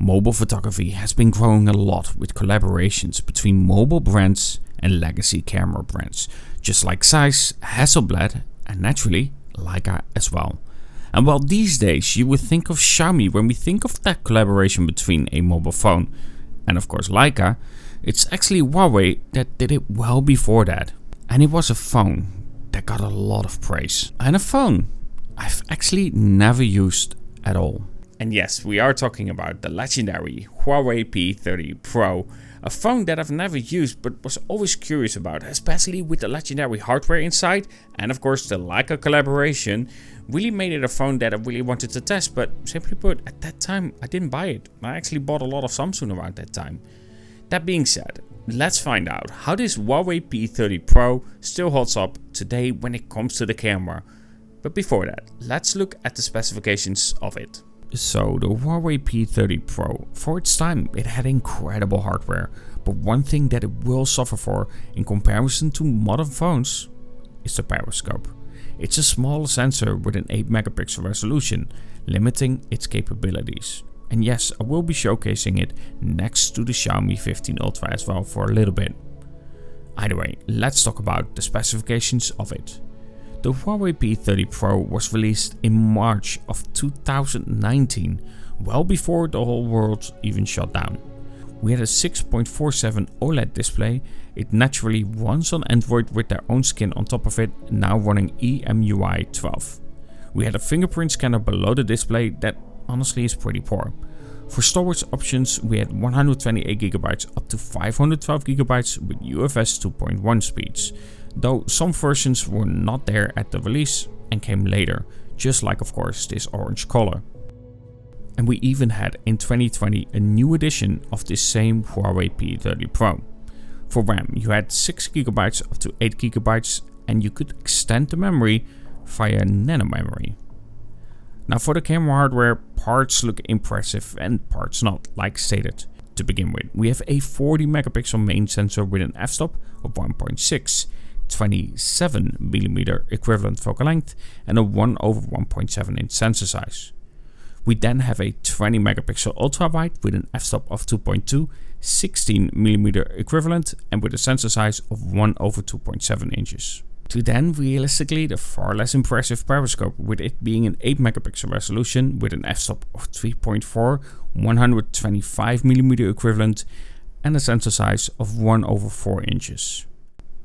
Mobile photography has been growing a lot with collaborations between mobile brands and legacy camera brands, just like Zeiss, Hasselblad and naturally Leica as well. And while these days you would think of Xiaomi when we think of that collaboration between a mobile phone and of course Leica, it's actually Huawei that did it well before that. And it was a phone that got a lot of praise. And a phone I've actually never used at all. And yes, we are talking about the legendary Huawei P30 Pro, a phone that I've never used but was always curious about, especially with the legendary hardware inside and of course the Leica collaboration really made it a phone that I really wanted to test, but simply put, at that time I didn't buy it. I actually bought a lot of Samsung around that time. That being said, let's find out how this Huawei P30 Pro still holds up today when it comes to the camera. But before that, let's look at the specifications of it. So the Huawei P30 Pro, for its time it had incredible hardware, but one thing that it will suffer for in comparison to modern phones is the periscope. It's a small sensor with an 8 megapixel resolution, limiting its capabilities. And yes, I will be showcasing it next to the Xiaomi 15 Ultra as well for a little bit. Either way, let's talk about the specifications of it. The Huawei P30 Pro was released in March of 2019, well before the whole world even shut down. We had a 6.47 OLED display. It naturally runs on Android with their own skin on top of it, now running EMUI 12. We had a fingerprint scanner below the display that honestly is pretty poor. For storage options, we had 128GB up to 512GB with UFS 2.1 speeds, though some versions were not there at the release and came later, just like of course this orange color. And we even had in 2020 a new edition of this same Huawei P30 Pro. For RAM you had 6GB up to 8GB and you could extend the memory via nano memory. Now for the camera hardware, parts look impressive and parts not, like stated. To begin with, we have a 40 megapixel main sensor with an f-stop of 1.6, 27mm equivalent focal length and a 1/1.7 inch sensor size. We then have a 20 megapixel ultra wide with an f-stop of 2.2, 16mm equivalent and with a sensor size of 1/2.7 inches. To then realistically the far less impressive periscope, with it being an 8 megapixel resolution with an f-stop of 3.4, 125mm equivalent and a sensor size of 1/4 inches.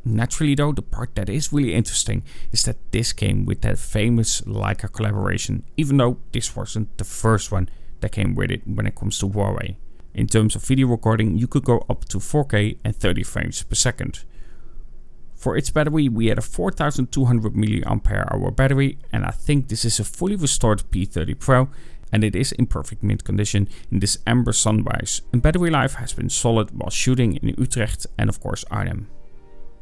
Naturally though, the part that is really interesting is that this came with that famous Leica collaboration, even though this wasn't the first one that came with it when it comes to Huawei. In terms of video recording, you could go up to 4K and 30 frames per second. For its battery, we had a 4200 mAh battery, and I think this is a fully restored P30 Pro, and it is in perfect mint condition in this amber sunrise, and battery life has been solid while shooting in Utrecht and of course Arnhem.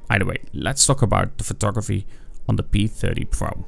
Either way, let's talk about the photography on the P30 Pro.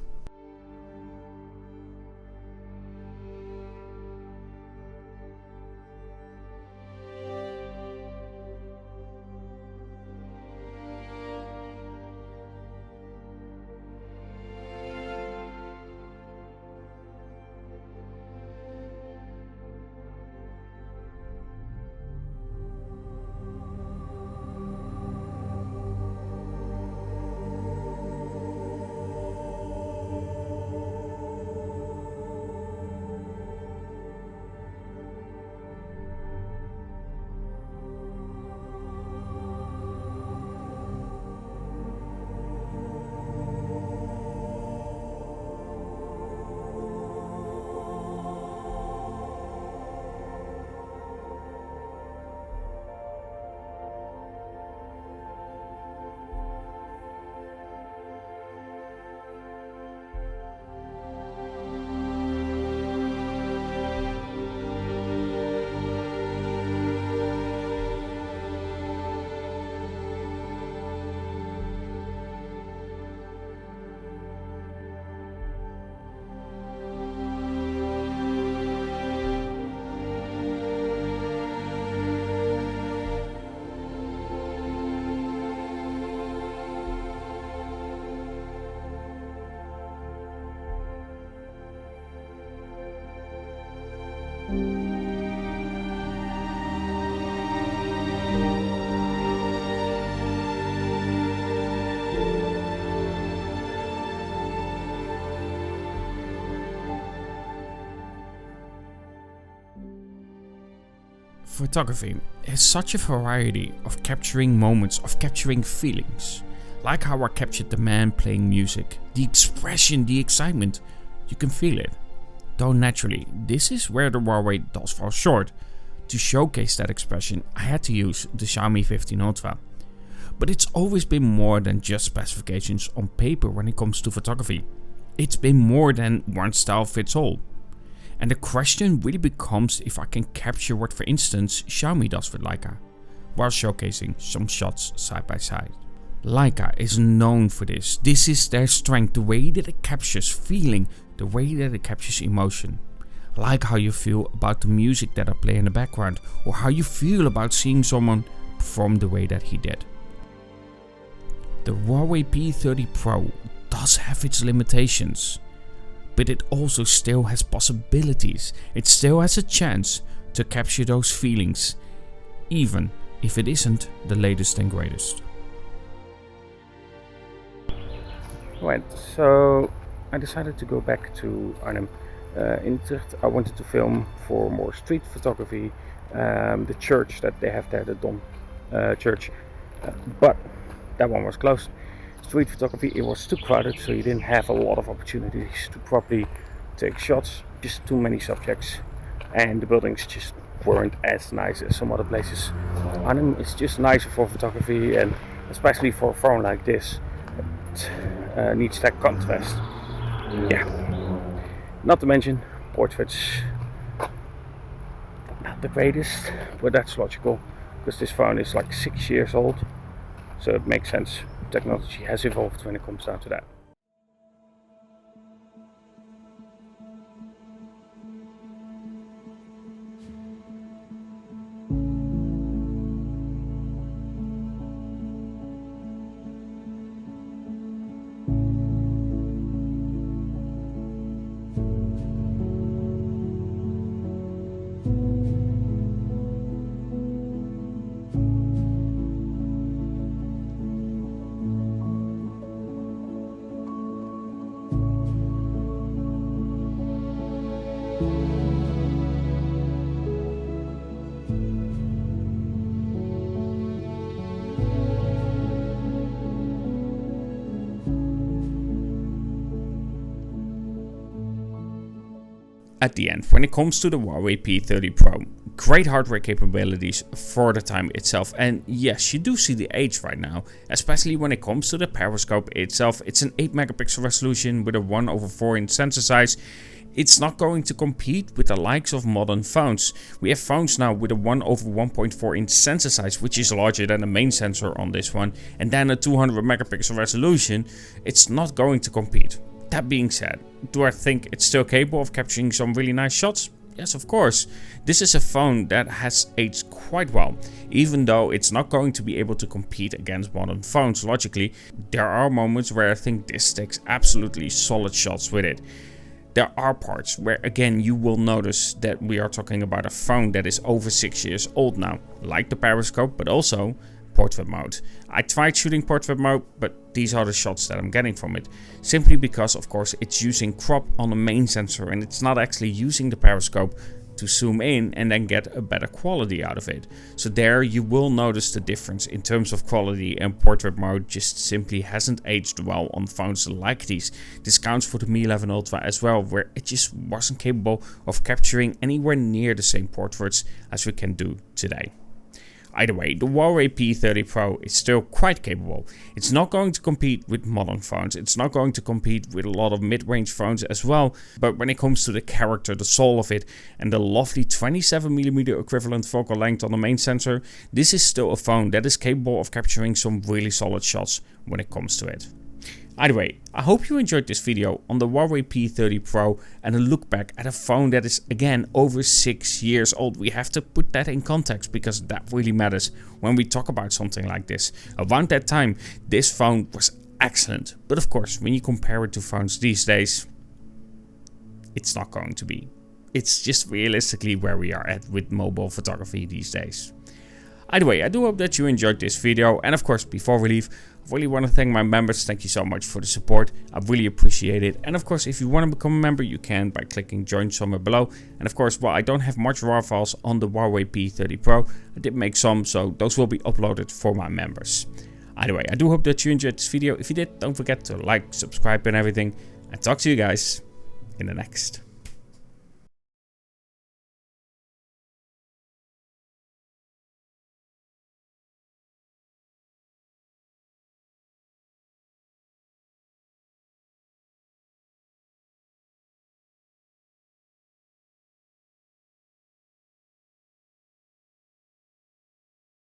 Photography is such a variety of capturing moments, of capturing feelings. Like how I captured the man playing music, the expression, the excitement, you can feel it. Though naturally, this is where the Huawei does fall short. To showcase that expression, I had to use the Xiaomi 15 Ultra. But it's always been more than just specifications on paper when it comes to photography. It's been more than one style fits all. And the question really becomes if I can capture what, for instance, Xiaomi does with Leica, while showcasing some shots side by side. Leica is known for this. This is their strength, the way that it captures feeling, the way that it captures emotion. Like how you feel about the music that I play in the background, or how you feel about seeing someone perform the way that he did. The Huawei P30 Pro does have its limitations, but it also still has possibilities. It still has a chance to capture those feelings, even if it isn't the latest and greatest. Right, so I decided to go back to Arnhem. In Utrecht, I wanted to film for more street photography, the church that they have there, the Dom church, but that one was closed. Street photography, it was too crowded, so you didn't have a lot of opportunities to properly take shots, just too many subjects, and the buildings just weren't as nice as some other places. Arnhem is just nicer for photography, and especially for a phone like this, it needs that contrast. Yeah. Not to mention, portraits, not the greatest, but that's logical, because this phone is like 6 years old, so it makes sense. Technology has evolved when it comes down to that. At the end, when it comes to the Huawei P30 Pro, great hardware capabilities for the time itself, and yes, you do see the age right now, especially when it comes to the periscope itself. It's an 8 megapixel resolution with a 1/4 inch sensor size. It's not going to compete with the likes of modern phones. We have phones now with a 1/1.4 inch sensor size, which is larger than the main sensor on this one, and then a 200 megapixel resolution. It's not going to compete. That being said, do I think it's still capable of capturing some really nice shots? Yes, of course. This is a phone that has aged quite well. Even though it's not going to be able to compete against modern phones logically, there are moments where I think this takes absolutely solid shots with it. There are parts where again you will notice that we are talking about a phone that is over 6 years old now, like the periscope, but also portrait mode. I tried shooting portrait mode, but these are the shots that I'm getting from it. Simply because, of course, it's using crop on the main sensor and it's not actually using the periscope to zoom in and then get a better quality out of it. So there you will notice the difference in terms of quality, and portrait mode just simply hasn't aged well on phones like these. This counts for the Mi 11 Ultra as well, where it just wasn't capable of capturing anywhere near the same portraits as we can do today. Either way, the Huawei P30 Pro is still quite capable. It's not going to compete with modern phones, it's not going to compete with a lot of mid-range phones as well, but when it comes to the character, the soul of it, and the lovely 27mm equivalent focal length on the main sensor, this is still a phone that is capable of capturing some really solid shots when it comes to it. Either way, I hope you enjoyed this video on the Huawei P30 Pro and a look back at a phone that is again over 6 years old. We have to put that in context because that really matters when we talk about something like this. Around that time, this phone was excellent, but of course when you compare it to phones these days, it's not going to be. It's just realistically where we are at with mobile photography these days. Either way, I do hope that you enjoyed this video, and of course, before we leave, I really want to thank my members. Thank you so much for the support. I really appreciate it. And of course, if you want to become a member, you can by clicking join somewhere below. And of course, while I don't have much RAW files on the Huawei P30 Pro, I did make some, so those will be uploaded for my members. Either way, I do hope that you enjoyed this video. If you did, don't forget to like, subscribe and everything. And talk to you guys in the next.